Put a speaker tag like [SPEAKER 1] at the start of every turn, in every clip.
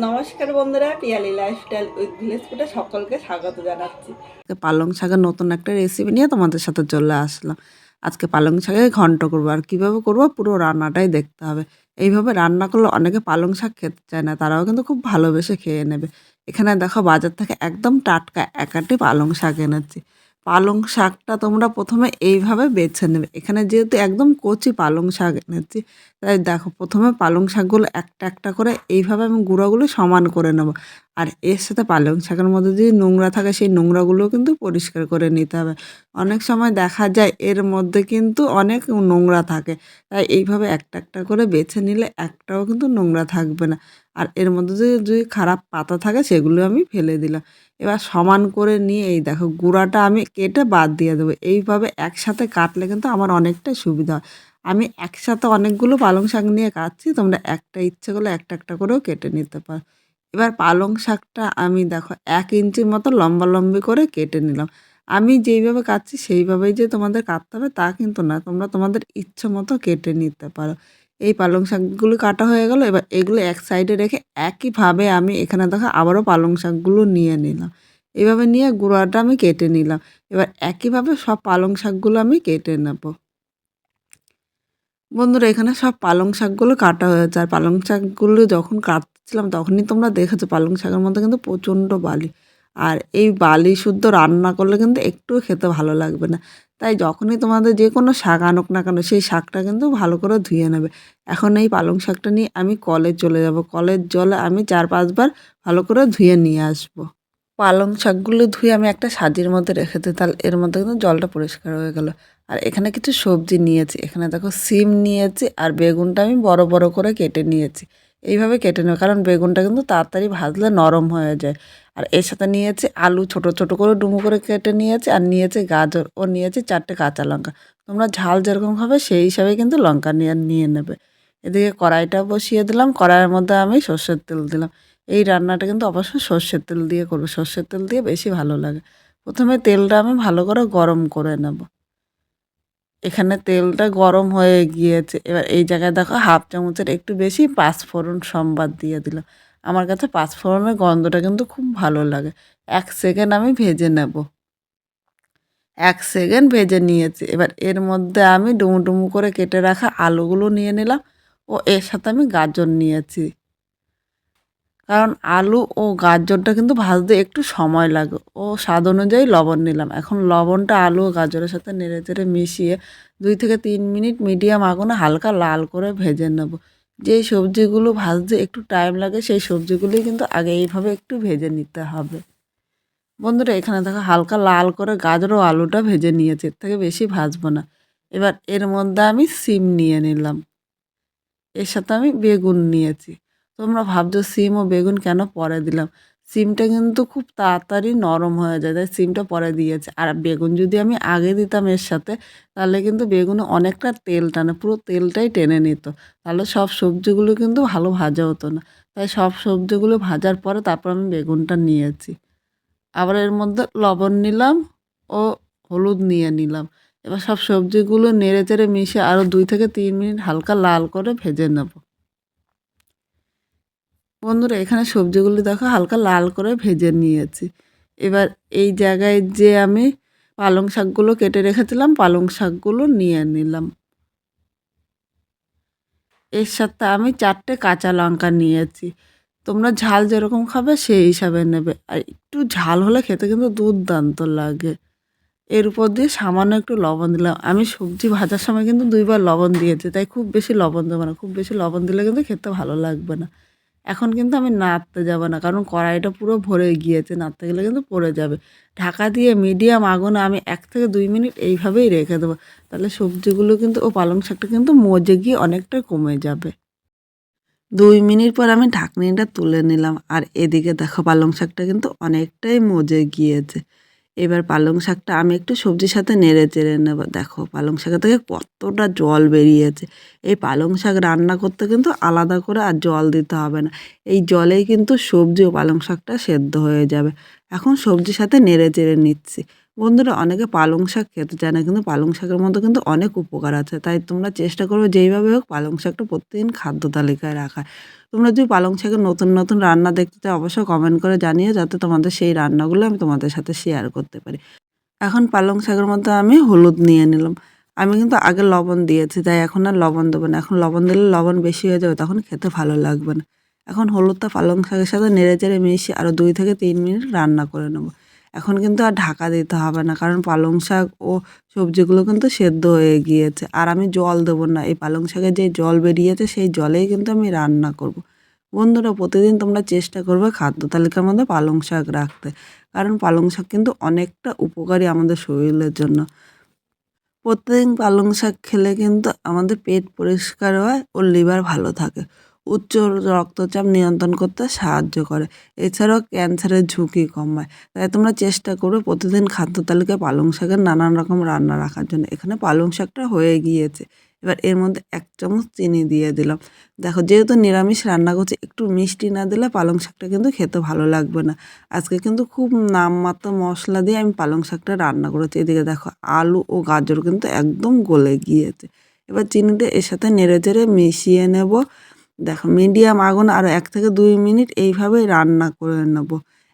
[SPEAKER 1] নমস্কার বন্ধুরা, Piyali lifestyle with village ফুডে সকলকে স্বাগত জানাচ্ছি।
[SPEAKER 2] পালং শাকের নতুন একটা রেসিপি নিয়ে তোমাদের সাথে চলে আসলাম। আজকে পালং শাকের ঘন্ট করবো, আর কীভাবে করবো পুরো রান্নাটাই দেখতে হবে। এইভাবে রান্না করলে অনেকে পালং শাক খেতে চায় না, তারাও কিন্তু খুব ভালোবেসে খেয়ে নেবে। এখানে দেখো বাজার থেকে একদম টাটকা এক আঁটি পালং শাক এনেছি। পালং শাকটা তোমরা প্রথমে এইভাবে বেছে নেবে। এখানে যেহেতু একদম কচি পালং শাক এনেছি, তাই দেখো প্রথমে পালং শাকগুলো একটা একটা করে এইভাবে আমি গুঁড়োগুলো সমান করে নেবো। আর এর সাথে পালং শাকের মধ্যে যদি নোংরা থাকে সেই নোংরাগুলোও কিন্তু পরিষ্কার করে নিতে হবে। অনেক সময় দেখা যায় এর মধ্যে কিন্তু অনেক নোংরা থাকে, তাই এইভাবে একটা একটা করে বেছে নিলে একটাও কিন্তু নোংরা থাকবে না। আর এর মধ্যে যদি খারাপ পাতা থাকে সেগুলো আমি ফেলে দিলাম। এবার সমান করে নিয়ে এই দেখো গুঁড়াটা আমি কেটে বাদ দিয়ে দেবো। এইভাবে একসাথে কাটলে কিন্তু আমার অনেকটা সুবিধা হয়। আমি একসাথে অনেকগুলো পালং শাক নিয়ে কাটছি, তোমরা একটা ইচ্ছে করলে একটা একটা করেও কেটে নিতে পারো। এবার পালং শাকটা আমি দেখো ১ ইঞ্চির মতো লম্বা করে কেটে নিলাম। আমি যেইভাবে কাটছি সেইভাবেই যে তোমাদের কাটতে হবে তা কিন্তু না। তোমরা তোমাদের ইচ্ছে মতো কেটে নিতে পারো। এই পালং শাকগুলো কাটা হয়ে গেল। এবার এগুলো এক সাইডে রেখে একইভাবে আমি এখানে দেখো আবারও পালং শাকগুলো নিয়ে নিলাম। এভাবে নিয়ে গুঁড়াটা আমি কেটে নিলাম। এবার একইভাবে সব পালং শাকগুলো আমি কেটে নেব। বন্ধুরা এখানে সব পালং শাকগুলো কাটা হয়েছে। আর পালং শাকগুলো যখন কাটছিলাম তখনই তোমরা দেখেছো পালং শাকের মধ্যে কিন্তু প্রচণ্ড বালি। আর এই বালি শুদ্ধ রান্না করলে কিন্তু একটুও খেতে ভালো লাগবে না। তাই যখনই তোমাদের যে কোনো শাক আনুক না কেন সেই শাকটা কিন্তু ভালো করে ধুয়ে নেবে। এখন এই পালং শাকটা নিয়ে আমি কলে চলে যাব। কলের জলে আমি ৪-৫ বার ভালো করে ধুয়ে নিয়ে আসবো। পালং শাকগুলো ধুয়ে আমি একটা সাজির মধ্যে রেখে দিই, তাহলে এর মধ্যে কিন্তু জলটা পরিষ্কার হয়ে গেল। আর এখানে কিছু সবজি নিয়েছি। এখানে দেখো সিম নিয়েছি আর বেগুনটা আমি বড় বড় করে কেটে নিয়েছি। এইভাবে কেটে নেব, কারণ বেগুনটা কিন্তু তাড়াতাড়ি ভাজলে নরম হয়ে যায়। আর এর সাথে নিয়েছি আলু ছোট ছোট করে ডুমো করে কেটে নিয়েছি, আর নিয়েছি গাজর ও নিয়েছি 4টে কাঁচা লঙ্কা। তোমরা ঝাল যেরকম খাবে সেই হিসাবে কিন্তু লঙ্কা নিয়ে নিয়ে নেবে। এদিকে কড়াইটা বসিয়ে দিলাম। কড়াইয়ের মধ্যে আমি সর্ষের তেল দিলাম। এই রান্নাটা কিন্তু অবশ্যই সর্ষের তেল দিয়ে করবো। সর্ষের তেল দিয়ে বেশি ভালো লাগে। প্রথমে তেলটা আমি ভালো করে গরম করে নেব। এখানে তেলটা গরম হয়ে গিয়েছে। এবার এই জায়গায় দেখো 1/2 চামচের একটু বেশি পাঁচফোড়ন সম্বাদ দিয়ে দিলাম। আমার কাছে পাঁচফোড়নের গন্ধটা কিন্তু খুব ভালো লাগে। 1 সেকেন্ড আমি ভেজে নেব। 1 সেকেন্ড ভেজে নিয়েছি। এবার এর মধ্যে আমি ডুমু ডুমু করে কেটে রাখা আলুগুলো নিয়ে নিলাম ও এর সাথে আমি গাজর নিয়েছি। কারণ আলু ও গাজরটা কিন্তু ভাজতে একটু সময় লাগে। ও স্বাদ অনুযায়ী লবণ নিলাম। এখন লবণটা আলু ও গাজরের সাথে নেড়েচেড়ে মিশিয়ে 2 থেকে 3 মিনিট মিডিয়াম আগুনে হালকা লাল করে ভেজে নেব। যেই সবজিগুলো ভাজতে একটু টাইম লাগে সেই সবজিগুলোই কিন্তু আগে এইভাবে একটু ভেজে নিতে হবে। বন্ধুরা এখানে দেখো হালকা লাল করে গাজর ও আলুটা ভেজে নিয়েছি, এর থেকে বেশি ভাজবো না। এবার এর মধ্যে আমি সিম নিয়ে নিলাম। এর সাথে আমি বেগুন নিয়েছি। তোমরা ভাবছো সিম ও বেগুন কেন পরে দিলাম? সিমটা কিন্তু খুব তাড়াতাড়ি নরম হয়ে যায়, তাই সিমটা পরে দিয়েছি। আর বেগুন যদি আমি আগে দিতাম এর সাথে, তাহলে কিন্তু বেগুনে অনেকটা তেল টানে, পুরো তেলটাই টেনে নিত। তাহলে সব সবজিগুলো কিন্তু ভালো ভাজা হতো না। তাই সব সবজিগুলো ভাজার পরে তারপর আমি বেগুনটা নিয়েছি। আবার এর মধ্যে লবণ নিলাম ও হলুদ নিয়ে নিলাম। এবার সব সবজিগুলো নেড়েচেড়ে মিশিয়ে আরও 2 থেকে 3 মিনিট হালকা লাল করে ভেজে নেব। বন্ধুরা এখানে সবজিগুলো দেখো হালকা লাল করে ভেজে নিয়েছি। এবার এই জায়গায় যে আমি পালং শাকগুলো কেটে রেখেছিলাম, পালং শাকগুলো নিয়ে নিলাম। এর সাথে আমি 4টে কাঁচা লঙ্কা নিয়েছি। তোমরা ঝাল যেরকম খাবে সেই হিসাবে নেবে। আর একটু ঝাল হলে খেতে কিন্তু দুর্দান্ত লাগে। এর উপর দিয়ে সামান্য একটু লবণ দিলাম। আমি সবজি ভাজার সময় কিন্তু 2 বার লবণ দিয়েছি, তাই খুব বেশি লবণ দেবো না। খুব বেশি লবণ দিলে কিন্তু খেতে ভালো লাগবে না। এখন কিন্তু আমি নাড়তে যাব না, কারণ কড়াইটা পুরো ভরে গিয়েছে। নাড়তে গেলে কিন্তু পড়ে যাবে। ঢাকা দিয়ে মিডিয়াম আগুনে আমি 1 থেকে 2 মিনিট এইভাবেই রেখে দেবো। তাহলে সবজিগুলো কিন্তু ও পালং শাকটা কিন্তু মজে গিয়ে অনেকটা কমে যাবে। 2 মিনিট পর আমি ঢাকনিটা তুলে নিলাম। আর এদিকে দেখো পালং শাকটা কিন্তু অনেকটাই মজে গিয়েছে। এবার পালং শাকটা আমি একটু সবজির সাথে নেড়ে চেড়ে নেব। দেখো পালং শাকের থেকে কতটা জল বেরিয়েছে। এই পালং শাক রান্না করতে কিন্তু আলাদা করে আর জল দিতে হবে না। এই জলেই কিন্তু সবজি ও পালং শাকটা সেদ্ধ হয়ে যাবে। এখন সবজির সাথে নেড়ে চেড়ে নিচ্ছি। বন্ধুরা অনেকে পালং শাক খেতে চায় না, কিন্তু পালং শাকের মধ্যে কিন্তু অনেক উপকার আছে। তাই তোমরা চেষ্টা করবে যেইভাবে হোক পালং শাকটা প্রতিদিন খাদ্য তালিকায় রাখার। তোমরা যদি পালং শাকের নতুন, নতুন রান্না দেখতে চাও অবশ্যই কমেন্ট করে জানিও, যাতে তোমাদের সেই রান্নাগুলো আমি তোমাদের সাথে শেয়ার করতে পারি। এখন পালং শাকের মধ্যে আমি হলুদ নিয়ে নিলাম। আমি কিন্তু আগে লবণ দিয়েছি, তাই এখন আর লবণ দেবো না। এখন লবণ দিলে লবণ বেশি হয়ে যাবে, তখন খেতে ভালো লাগবে না। এখন হলুদটা পালং শাকের সাথে নেড়েচেড়ে মিশিয়ে আরও 2 থেকে 3 মিনিট রান্না করে নেব। এখন কিন্তু আর ঢাকা দিতে হবে না, কারণ পালং শাক ও সবজিগুলো কিন্তু সেদ্ধ হয়ে গিয়েছে। আর আমি জল দেবো না, এই পালং শাকের যে জল বেরিয়েছে সেই জলেই কিন্তু আমি রান্না করব। বন্ধুরা প্রতিদিন তোমরা চেষ্টা করবে খাদ্য তালিকার মধ্যে পালং শাক রাখতে, কারণ পালং শাক কিন্তু অনেকটা উপকারী আমাদের শরীরের জন্য। প্রতিদিন পালং শাক খেলে কিন্তু আমাদের পেট পরিষ্কার হয় ও লিভার ভালো থাকে। উচ্চ রক্তচাপ নিয়ন্ত্রণ করতে সাহায্য করে। এছাড়াও ক্যান্সারের ঝুঁকি কমায়। তাই তোমরা চেষ্টা করবে প্রতিদিন খাদ্য তালিকায় পালং শাকের নানান রকম রান্না রাখার জন্য। এখানে পালং শাকটা হয়ে গিয়েছে। এবার এর মধ্যে 1 চামচ চিনি দিয়ে দিলাম। দেখো যেহেতু নিরামিষ রান্না করছি, একটু মিষ্টি না দিলে পালং শাকটা কিন্তু খেতে ভালো লাগবে না। আজকে কিন্তু খুব নামমাত্র মশলা দিয়ে আমি পালং শাকটা রান্না করেছি। এদিকে দেখো আলু ও গাজর কিন্তু একদম গলে গিয়েছে। এবার চিনিটা এর সাথে নেড়েচেড়ে মিশিয়ে নেব। দেখো মিডিয়াম আগুন আরও 1 থেকে 2 মিনিট এইভাবেই রান্না করে নেব।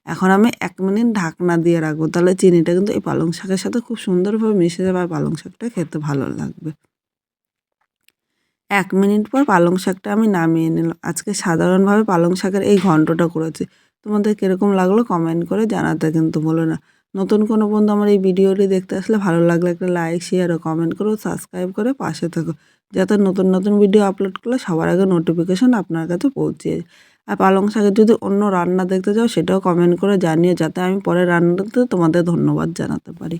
[SPEAKER 2] এখন আমি 1 মিনিট ঢাকনা দিয়ে রাখবো। তাহলে চিনিটা কিন্তু এই পালং শাকের সাথে খুব সুন্দরভাবে মিশে যাবে আর পালং শাকটা খেতে ভালো লাগবে। 1 মিনিট পর পালং শাকটা আমি নামিয়ে নিলাম। আজকে সাধারণভাবে পালং শাকের এই ঘন্টটা করেছি। তোমাদের কিরকম লাগলো কমেন্ট করে জানাতে কিন্তু ভুলো না। নতুন কোনো বন্ধু আমার এই ভিডিওটি দেখতে আসলে ভালো লাগলে একটা লাইক, শেয়ার ও কমেন্ট করো, সাবস্ক্রাইব করে পাশে থেকো। যাতে নতুন, নতুন ভিডিও আপলোড করলে সবার আগে নোটিফিকেশন আপনার কাছে পৌঁছে যায়। আর পালং শাকের যদি অন্য রান্না দেখতে চাও সেটাও কমেন্ট করে জানিও, যাতে আমি পরের রান্নাতে তোমাদের ধন্যবাদ জানাতে পারি।